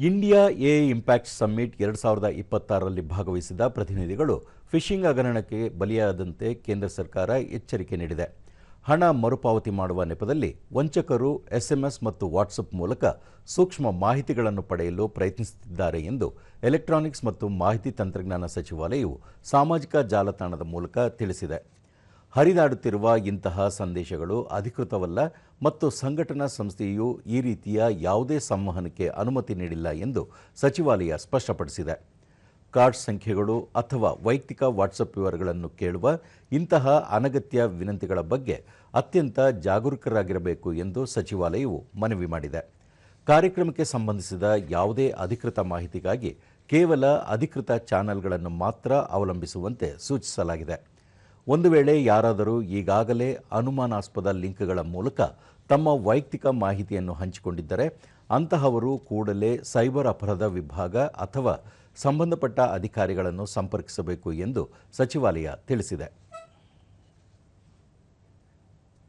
India AI impact summit 2026ರಲ್ಲಿ ಭಾಗವಹಿಸಿದ ಪ್ರತಿನಿಧಿಗಳು fishing ಹಗರಣಕ್ಕೆ ಬಲಿಯಾದಂತೆ ಕೇಂದ್ರ ಸರ್ಕಾರ ಎಚ್ಚರಿಕೆ ನೀಡಿದೆ. ಹಣ ಮರುಪಾವತಿ ಮಾಡುವ ನೆಪದಲ್ಲಿ ವಂಚಕರು ಎಸ್ಎಂಎಸ್ ಮತ್ತು ವಾಟ್ಸಪ್ ಮೂಲಕ ಸೂಕ್ಷ್ಮ ಮಾಹಿತಿಗಳನ್ನು ಪಡೆಯಲು ಪ್ರಯತ್ನಿಸುತ್ತಿದ್ದಾರೆ ಎಂದು ಎಲೆಕ್ಟ್ರಾನಿಕ್ಸ್ ಮತ್ತು ಮಾಹಿತಿ ತಂತ್ರಜ್ಞಾನ ಸಚಿವಾಲಯವು ಸಾಮಾಜಿಕ ಜಾಲತಾಣದ ಮೂಲಕ ತಿಳಿಸಿದೆ. ಹರಿದಾಡುತ್ತಿರುವ ಇಂತಹ ಸಂದೇಶಗಳು ಅಧಿಕೃತವಲ್ಲ ಮತ್ತು ಸಂಘಟನಾ ಸಂಸ್ಥೆಯು ಈ ರೀತಿಯ ಯಾವುದೇ ಸಂವಹನಕ್ಕೆ ಅನುಮತಿ ನೀಡಿಲ್ಲ ಎಂದು ಸಚಿವಾಲಯ ಸ್ಪಷ್ಟಪಡಿಸಿದೆ. ಕಾರ್ಡ್ ಸಂಖ್ಯೆಗಳು ಅಥವಾ ವೈಯಕ್ತಿಕ ವಾಟ್ಸಪ್ ವಿವರಗಳನ್ನು ಕೇಳುವ ಇಂತಹ ಅನಗತ್ಯ ವಿನಂತಿಗಳ ಬಗ್ಗೆ ಅತ್ಯಂತ ಜಾಗರೂಕರಾಗಿರಬೇಕು ಎಂದು ಸಚಿವಾಲಯವು ಮನವಿ ಮಾಡಿದೆ. ಕಾರ್ಯಕ್ರಮಕ್ಕೆ ಸಂಬಂಧಿಸಿದ ಯಾವುದೇ ಅಧಿಕೃತ ಮಾಹಿತಿಗಾಗಿ ಕೇವಲ ಅಧಿಕೃತ ಚಾನೆಲ್ಗಳನ್ನು ಮಾತ್ರ ಅವಲಂಬಿಸುವಂತೆ ಸೂಚಿಸಲಾಗಿದೆ. ಒಂದು ವೇಳೆ ಯಾರಾದರೂ ಈಗಾಗಲೇ ಅನುಮಾನಾಸ್ಪದ ಲಿಂಕ್ಗಳ ಮೂಲಕ ತಮ್ಮ ವೈಯಕ್ತಿಕ ಮಾಹಿತಿಯನ್ನು ಹಂಚಿಕೊಂಡಿದ್ದರೆ ಅಂತಹವರು ಕೂಡಲೇ ಸೈಬರ್ ಅಪರಾಧ ವಿಭಾಗ ಅಥವಾ ಸಂಬಂಧಪಟ್ಟ ಅಧಿಕಾರಿಗಳನ್ನು ಸಂಪರ್ಕಿಸಬೇಕು ಎಂದು ಸಚಿವಾಲಯ ತಿಳಿಸಿದೆ.